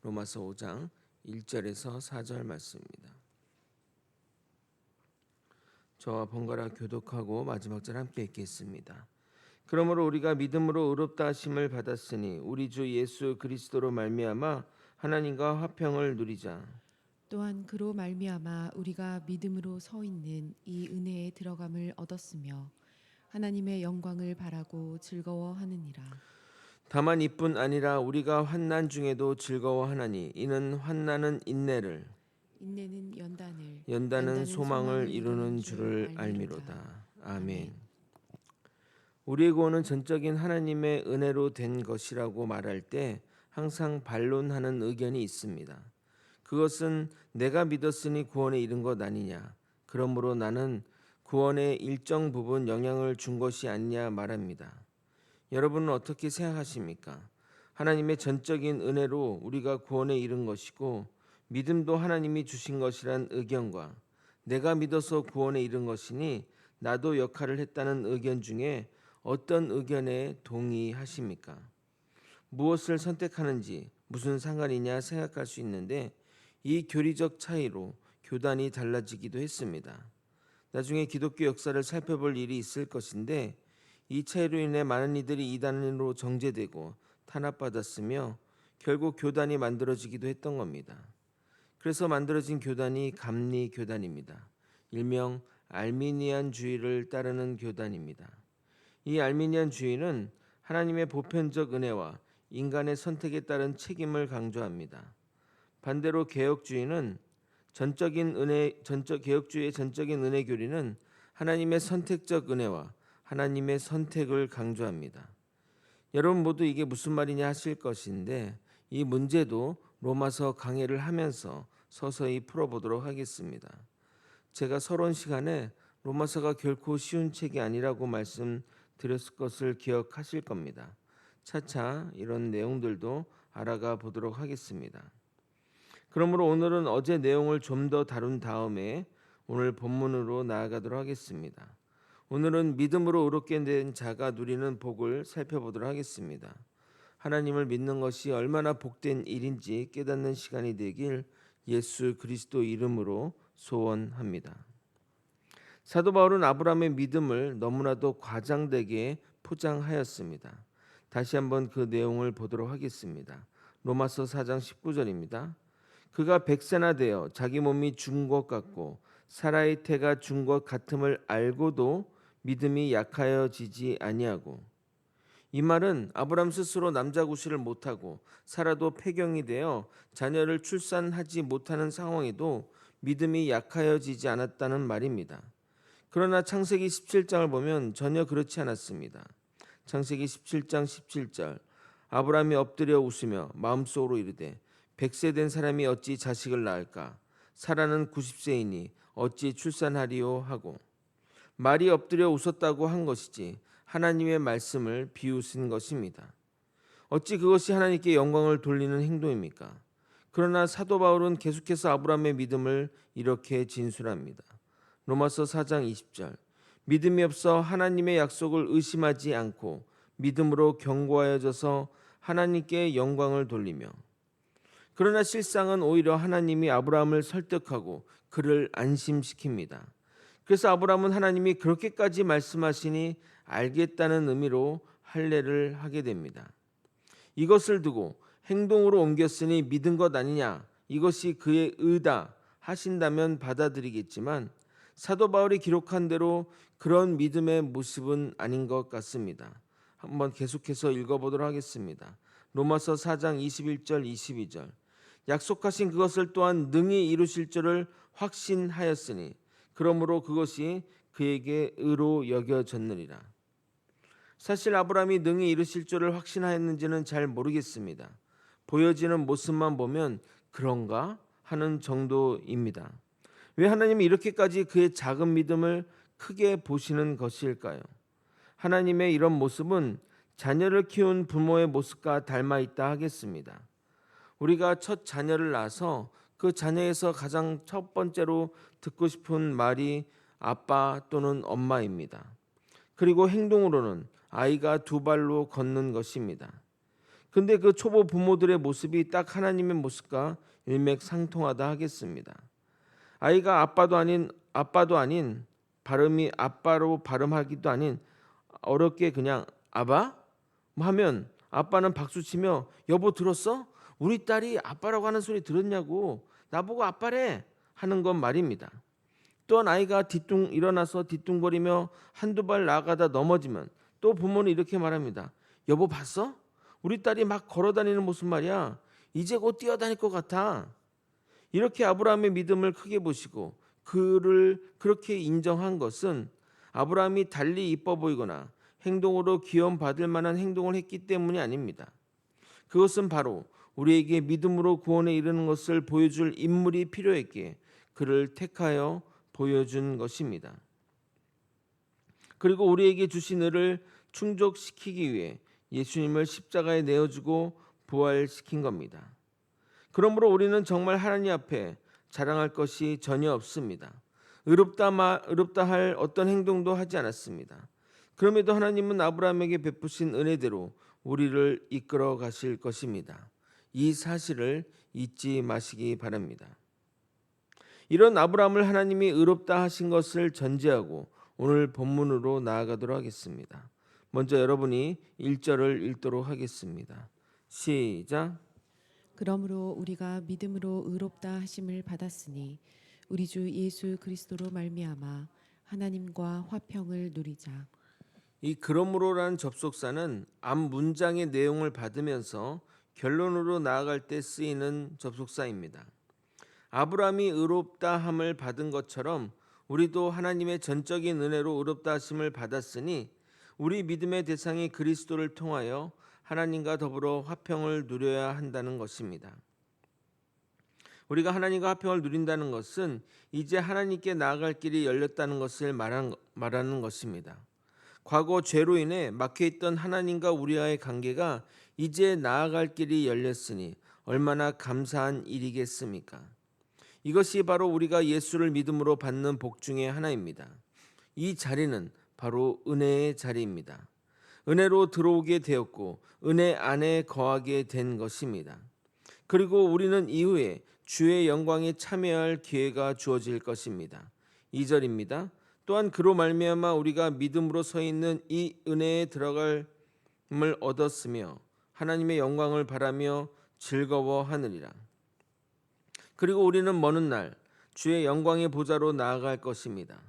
로마서 5장 1절에서 4절 말씀입니다. 저와 번갈아 교독하고 마지막 절 함께 읽겠습니다. 그러므로 우리가 믿음으로 의롭다 하심을 받았으니 우리 주 예수 그리스도로 말미암아 하나님과 화평을 누리자. 또한 그로 말미암아 우리가 믿음으로 서 있는 이 은혜에 들어감을 얻었으며 하나님의 영광을 바라고 즐거워하느니라. 다만 이뿐 아니라 우리가 환난 중에도 즐거워하나니 이는 환난은 인내를, 인내는 연단을, 연단은 연단은 소망을 소망을 이루는 이루는 줄 줄을 알미로다. 알미로다. 아멘. 아멘. 우리의 구원은 전적인 하나님의 은혜로 된 것이라고 말할 때 항상 반론하는 의견이 있습니다. 그것은 내가 믿었으니 구원에 이른 것 아니냐, 그러므로 나는 구원의 일정 부분 영향을 준 것이 아니냐 말합니다. 여러분은 어떻게 생각하십니까? 하나님의 전적인 은혜로 우리가 구원에 이른 것이고 믿음도 하나님이 주신 것이란 의견과 내가 믿어서 구원에 이른 것이니 나도 역할을 했다는 의견 중에 어떤 의견에 동의하십니까? 무엇을 선택하는지 무슨 상관이냐 생각할 수 있는데 이 교리적 차이로 교단이 달라지기도 했습니다. 나중에 기독교 역사를 살펴볼 일이 있을 것인데 이 차이로 인해 많은 이들이 이단으로 정죄되고 탄압받았으며 결국 교단이 만들어지기도 했던 겁니다. 그래서 만들어진 교단이 감리 교단입니다. 일명 알미니안주의를 따르는 교단입니다. 이 알미니안주의는 하나님의 보편적 은혜와 인간의 선택에 따른 책임을 강조합니다. 반대로 개혁주의의 전적인 은혜 교리는 하나님의 선택적 은혜와 하나님의 선택을 강조합니다. 여러분 모두 이게 무슨 말이냐 하실 것인데 이 문제도 로마서 강해를 하면서 서서히 풀어보도록 하겠습니다. 제가 서론 시간에 로마서가 결코 쉬운 책이 아니라고 말씀드렸을 것을 기억하실 겁니다. 차차 이런 내용들도 알아가 보도록 하겠습니다. 그러므로 오늘은 어제 내용을 좀 더 다룬 다음에 오늘 본문으로 나아가도록 하겠습니다. 오늘은 믿음으로 의롭게 된 자가 누리는 복을 살펴보도록 하겠습니다. 하나님을 믿는 것이 얼마나 복된 일인지 깨닫는 시간이 되길 예수 그리스도 이름으로 소원합니다. 사도 바울은 아브라함의 믿음을 너무나도 과장되게 포장하였습니다. 다시 한번 그 내용을 보도록 하겠습니다. 로마서 4장 19절입니다. 그가 100세나 되어 자기 몸이 죽은 것 같고 사라의 태가 죽은 것 같음을 알고도 믿음이 약하여지지 아니하고. 이 말은 아브라함 스스로 남자 구실을 못하고 사라도 폐경이 되어 자녀를 출산하지 못하는 상황에도 믿음이 약하여지지 않았다는 말입니다. 그러나 창세기 17장을 보면 전혀 그렇지 않았습니다. 창세기 17장 17절 아브라함이 엎드려 웃으며 마음속으로 이르되 100세 된 사람이 어찌 자식을 낳을까? 사라는 90세이니 어찌 출산하리요 하고. 말이 엎드려 웃었다고 한 것이지 하나님의 말씀을 비웃은 것입니다. 어찌 그것이 하나님께 영광을 돌리는 행동입니까? 그러나 사도 바울은 계속해서 아브라함의 믿음을 이렇게 진술합니다. 로마서 4장 20절 믿음이 없어 하나님의 약속을 의심하지 않고 믿음으로 견고하여져서 하나님께 영광을 돌리며. 그러나 실상은 오히려 하나님이 아브라함을 설득하고 그를 안심시킵니다. 그래서 아브라함은 하나님이 그렇게까지 말씀하시니 알겠다는 의미로 할례를 하게 됩니다. 이것을 두고 행동으로 옮겼으니 믿은 것 아니냐, 이것이 그의 의다 하신다면 받아들이겠지만 사도 바울이 기록한 대로 그런 믿음의 모습은 아닌 것 같습니다. 한번 계속해서 읽어보도록 하겠습니다. 로마서 4장 21절 22절 약속하신 그것을 또한 능히 이루실 줄을 확신하였으니 그러므로 그것이 그에게 의로 여겨졌느니라. 사실 아브라함이 능히 이루실 줄을 확신하였는지는 잘 모르겠습니다. 보여지는 모습만 보면 그런가 하는 정도입니다. 왜 하나님이 이렇게까지 그의 작은 믿음을 크게 보시는 것일까요? 하나님의 이런 모습은 자녀를 키운 부모의 모습과 닮아 있다 하겠습니다. 우리가 첫 자녀를 낳아서 그 자녀에서 가장 첫 번째로 듣고 싶은 말이 아빠 또는 엄마입니다. 그리고 행동으로는 아이가 두 발로 걷는 것입니다. 근데 그 초보 부모들의 모습이 딱 하나님의 모습과 일맥상통하다 하겠습니다. 아이가 아빠도 아닌 발음이 아빠로 발음하기도 아닌 어렵게 그냥 아바 뭐 하면 아빠는 박수치며 여보 들었어? 우리 딸이 아빠라고 하는 소리 들었냐고 나보고 아빠래 하는 건 말입니다. 또한 아이가 일어나서 뒤뚱거리며 한두 발 나가다 넘어지면 또 부모는 이렇게 말합니다. 여보 봤어? 우리 딸이 막 걸어다니는 모습 말이야. 이제 곧 뛰어다닐 것 같아. 이렇게 아브라함의 믿음을 크게 보시고 그를 그렇게 인정한 것은 아브라함이 달리 이뻐 보이거나 행동으로 귀여움 받을 만한 행동을 했기 때문이 아닙니다. 그것은 바로 우리에게 믿음으로 구원에 이르는 것을 보여줄 인물이 필요했기에 그를 택하여 보여준 것입니다. 그리고 우리에게 주신 의를 충족시키기 위해 예수님을 십자가에 내어주고 부활시킨 겁니다. 그러므로 우리는 정말 하나님 앞에 자랑할 것이 전혀 없습니다. 의롭다 할 어떤 행동도 하지 않았습니다. 그럼에도 하나님은 아브라함에게 베푸신 은혜대로 우리를 이끌어 가실 것입니다. 이 사실을 잊지 마시기 바랍니다. 이런 아브라함을 하나님이 의롭다 하신 것을 전제하고 오늘 본문으로 나아가도록 하겠습니다. 먼저 여러분이 1절을 읽도록 하겠습니다. 시작. 그러므로 우리가 믿음으로 의롭다 하심을 받았으니 우리 주 예수 그리스도로 말미암아 하나님과 화평을 누리자. 이 그러므로라는 접속사는 앞 문장의 내용을 받으면서 결론으로 나아갈 때 쓰이는 접속사입니다. 아브라함이 의롭다함을 받은 것처럼 우리도 하나님의 전적인 은혜로 의롭다 하심을 받았으니 우리 믿음의 대상이 그리스도를 통하여 하나님과 더불어 화평을 누려야 한다는 것입니다. 우리가 하나님과 화평을 누린다는 것은 이제 하나님께 나아갈 길이 열렸다는 것을 말하는 것입니다. 과거 죄로 인해 막혀있던 하나님과 우리와의 관계가 이제 나아갈 길이 열렸으니 얼마나 감사한 일이겠습니까? 이것이 바로 우리가 예수를 믿음으로 받는 복 중의 하나입니다. 이 자리는 바로 은혜의 자리입니다. 은혜로 들어오게 되었고 은혜 안에 거하게 된 것입니다. 그리고 우리는 이후에 주의 영광에 참여할 기회가 주어질 것입니다. 2절입니다. 또한 그로 말미암아 우리가 믿음으로 서 있는 이 은혜에 들어갈을 얻었으며 하나님의 영광을 바라며 즐거워하느니라. 그리고 우리는 먼 훗날 주의 영광의 보좌로 나아갈 것입니다.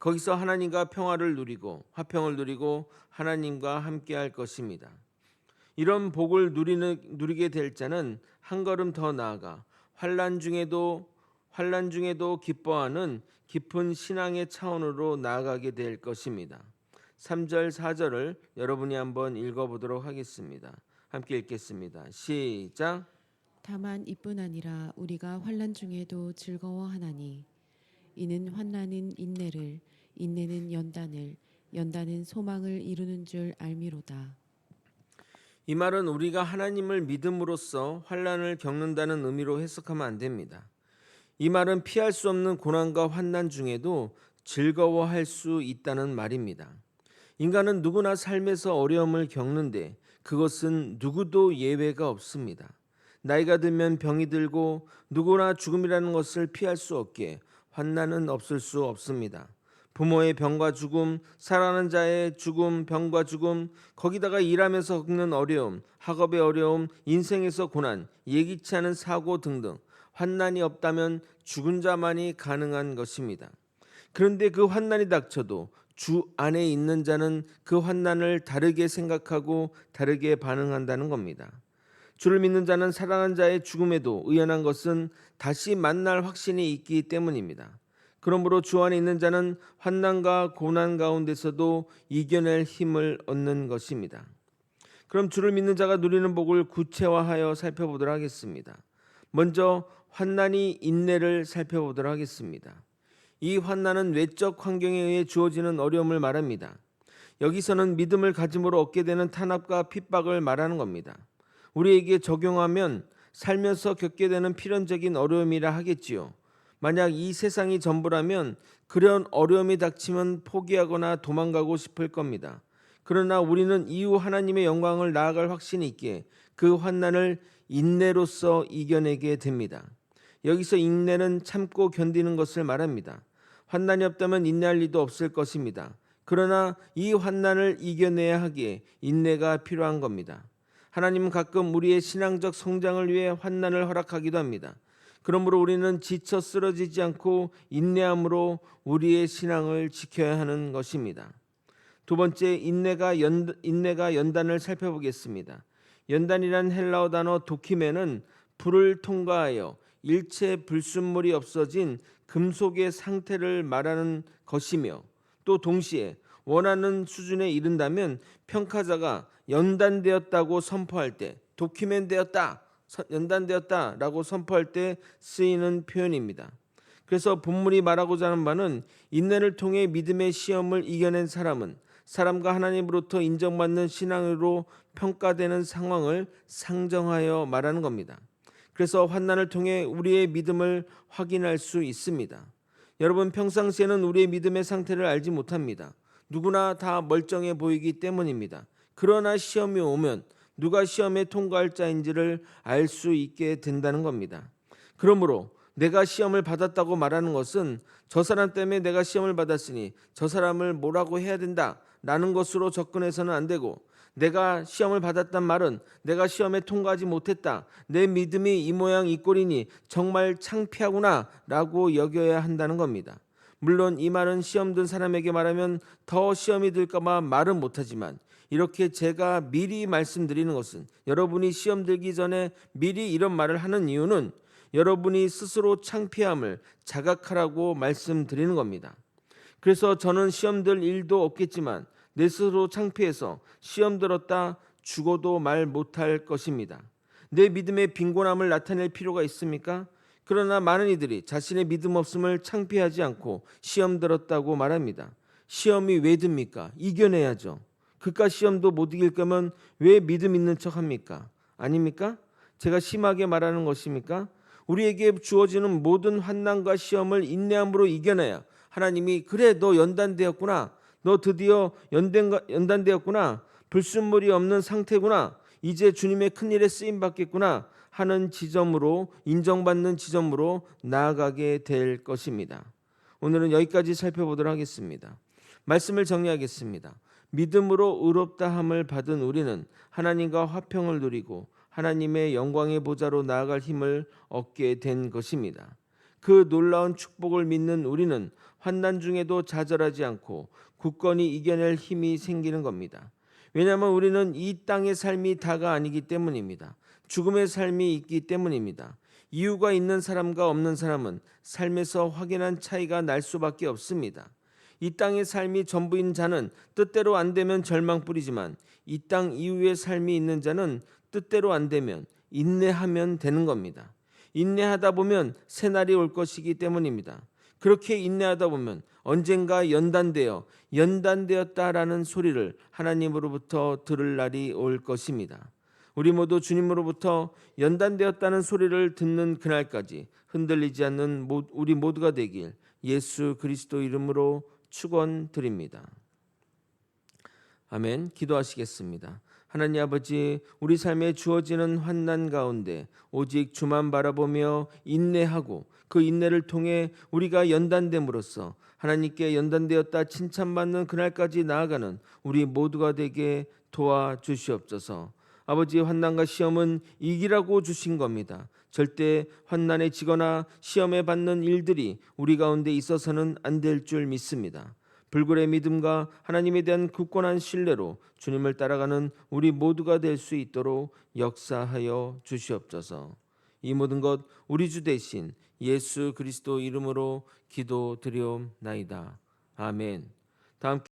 거기서 하나님과 평화를 누리고 화평을 누리고 하나님과 함께할 것입니다. 이런 복을 누리게 될 자는 한 걸음 더 나아가 환난 중에도 기뻐하는 깊은 신앙의 차원으로 나아가게 될 것입니다. 3절 4절을 여러분이 한번 읽어보도록 하겠습니다. 함께 읽겠습니다. 시작. 다만 이뿐 아니라 우리가 환난 중에도 즐거워하나니 이는 환난은 인내를 인내는 연단을 연단은 소망을 이루는 줄 알미로다. 이 말은 우리가 하나님을 믿음으로써 환난을 겪는다는 의미로 해석하면 안 됩니다. 이 말은 피할 수 없는 고난과 환난 중에도 즐거워할 수 있다는 말입니다. 인간은 누구나 삶에서 어려움을 겪는데 그것은 누구도 예외가 없습니다. 나이가 들면 병이 들고 누구나 죽음이라는 것을 피할 수 없기에 환난은 없을 수 없습니다. 부모의 병과 죽음, 사랑하는 자의 죽음, 병과 죽음, 거기다가 일하면서 겪는 어려움, 학업의 어려움, 인생에서 고난, 예기치 않은 사고 등등 환난이 없다면 죽은 자만이 가능한 것입니다. 그런데 그 환난이 닥쳐도 주 안에 있는 자는 그 환난을 다르게 생각하고 다르게 반응한다는 겁니다. 주를 믿는 자는 사랑하는 자의 죽음에도 의연한 것은 다시 만날 확신이 있기 때문입니다. 그러므로 주 안에 있는 자는 환난과 고난 가운데서도 이겨낼 힘을 얻는 것입니다. 그럼 주를 믿는 자가 누리는 복을 구체화하여 살펴보도록 하겠습니다. 먼저 환난이 인내를 살펴보도록 하겠습니다. 이 환난은 외적 환경에 의해 주어지는 어려움을 말합니다. 여기서는 믿음을 가짐으로 얻게 되는 탄압과 핍박을 말하는 겁니다. 우리에게 적용하면 살면서 겪게 되는 필연적인 어려움이라 하겠지요. 만약 이 세상이 전부라면 그런 어려움이 닥치면 포기하거나 도망가고 싶을 겁니다. 그러나 우리는 이후 하나님의 영광을 나아갈 확신이 있기에 그 환난을 인내로써 이겨내게 됩니다. 여기서 인내는 참고 견디는 것을 말합니다. 환난이 없다면 인내할 리도 없을 것입니다. 그러나 이 환난을 이겨내야 하기에 인내가 필요한 겁니다. 하나님은 가끔 우리의 신앙적 성장을 위해 환난을 허락하기도 합니다. 그러므로 우리는 지쳐 쓰러지지 않고 인내함으로 우리의 신앙을 지켜야 하는 것입니다. 두 번째, 인내가 연단을 살펴보겠습니다. 연단이란 헬라어 단어 도키멘은 불을 통과하여 일체 불순물이 없어진 금속의 상태를 말하는 것이며, 또 동시에 원하는 수준에 이른다면 평가자가 연단되었다고 선포할 때, 도키멘되었다, 연단되었다라고 선포할 때 쓰이는 표현입니다. 그래서 본문이 말하고자 하는 바는 인내를 통해 믿음의 시험을 이겨낸 사람은 사람과 하나님으로부터 인정받는 신앙으로 평가되는 상황을 상정하여 말하는 겁니다. 그래서 환난을 통해 우리의 믿음을 확인할 수 있습니다. 여러분, 평상시에는 우리의 믿음의 상태를 알지 못합니다. 누구나 다 멀쩡해 보이기 때문입니다. 그러나 시험이 오면 누가 시험에 통과할 자인지를 알 수 있게 된다는 겁니다. 그러므로 내가 시험을 받았다고 말하는 것은 저 사람 때문에 내가 시험을 받았으니 저 사람을 뭐라고 해야 된다 라는 것으로 접근해서는 안 되고, 내가 시험을 받았단 말은 내가 시험에 통과하지 못했다, 내 믿음이 이 모양 이 꼴이니 정말 창피하구나 라고 여겨야 한다는 겁니다. 물론 이 말은 시험 든 사람에게 말하면 더 시험이 들까 봐 말은 못하지만, 이렇게 제가 미리 말씀드리는 것은 여러분이 시험 들기 전에 미리 이런 말을 하는 이유는 여러분이 스스로 창피함을 자각하라고 말씀드리는 겁니다. 그래서 저는 시험 들 일도 없겠지만 내 스스로 창피해서 시험 들었다 죽어도 말 못할 것입니다. 내 믿음의 빈곤함을 나타낼 필요가 있습니까? 그러나 많은 이들이 자신의 믿음 없음을 창피하지 않고 시험 들었다고 말합니다. 시험이 왜 듭니까? 이겨내야죠. 그깟 시험도 못 이길 거면 왜 믿음 있는 척 합니까? 아닙니까? 제가 심하게 말하는 것입니까? 우리에게 주어지는 모든 환난과 시험을 인내함으로 이겨내야 하나님이 그래 너 연단되었구나, 너 드디어 연단되었구나, 불순물이 없는 상태구나, 이제 주님의 큰일에 쓰임 받겠구나 하는 지점으로, 인정받는 지점으로 나아가게 될 것입니다. 오늘은 여기까지 살펴보도록 하겠습니다. 말씀을 정리하겠습니다. 믿음으로 의롭다함을 받은 우리는 하나님과 화평을 누리고 하나님의 영광의 보좌로 나아갈 힘을 얻게 된 것입니다. 그 놀라운 축복을 믿는 우리는 환난 중에도 좌절하지 않고 굳건히 이겨낼 힘이 생기는 겁니다. 왜냐하면 우리는 이 땅의 삶이 다가 아니기 때문입니다. 죽음의 삶이 있기 때문입니다. 이유가 있는 사람과 없는 사람은 삶에서 확연한 차이가 날 수밖에 없습니다. 이 땅의 삶이 전부인 자는 뜻대로 안 되면 절망뿐이지만, 이 땅 이후의 삶이 있는 자는 뜻대로 안 되면 인내하면 되는 겁니다. 인내하다 보면 새날이 올 것이기 때문입니다. 그렇게 인내하다 보면 언젠가 연단되었다라는 소리를 하나님으로부터 들을 날이 올 것입니다. 우리 모두 주님으로부터 연단되었다는 소리를 듣는 그날까지 흔들리지 않는 우리 모두가 되길 예수 그리스도 이름으로 축원드립니다. 아멘. 기도하시겠습니다. 하나님 아버지, 우리 삶에 주어지는 환난 가운데 오직 주만 바라보며 인내하고 그 인내를 통해 우리가 연단됨으로써 하나님께 연단되었다 칭찬받는 그날까지 나아가는 우리 모두가 되게 도와주시옵소서. 아버지, 환난과 시험은 이기라고 주신 겁니다. 절대 환난에 지거나 시험에 받는 일들이 우리 가운데 있어서는 안 될 줄 믿습니다. 불굴의 믿음과 하나님에 대한 굳건한 신뢰로 주님을 따라가는 우리 모두가 될 수 있도록 역사하여 주시옵소서. 이 모든 것 우리 주 대신 예수 그리스도 이름으로 기도드리옵나이다. 아멘. 다음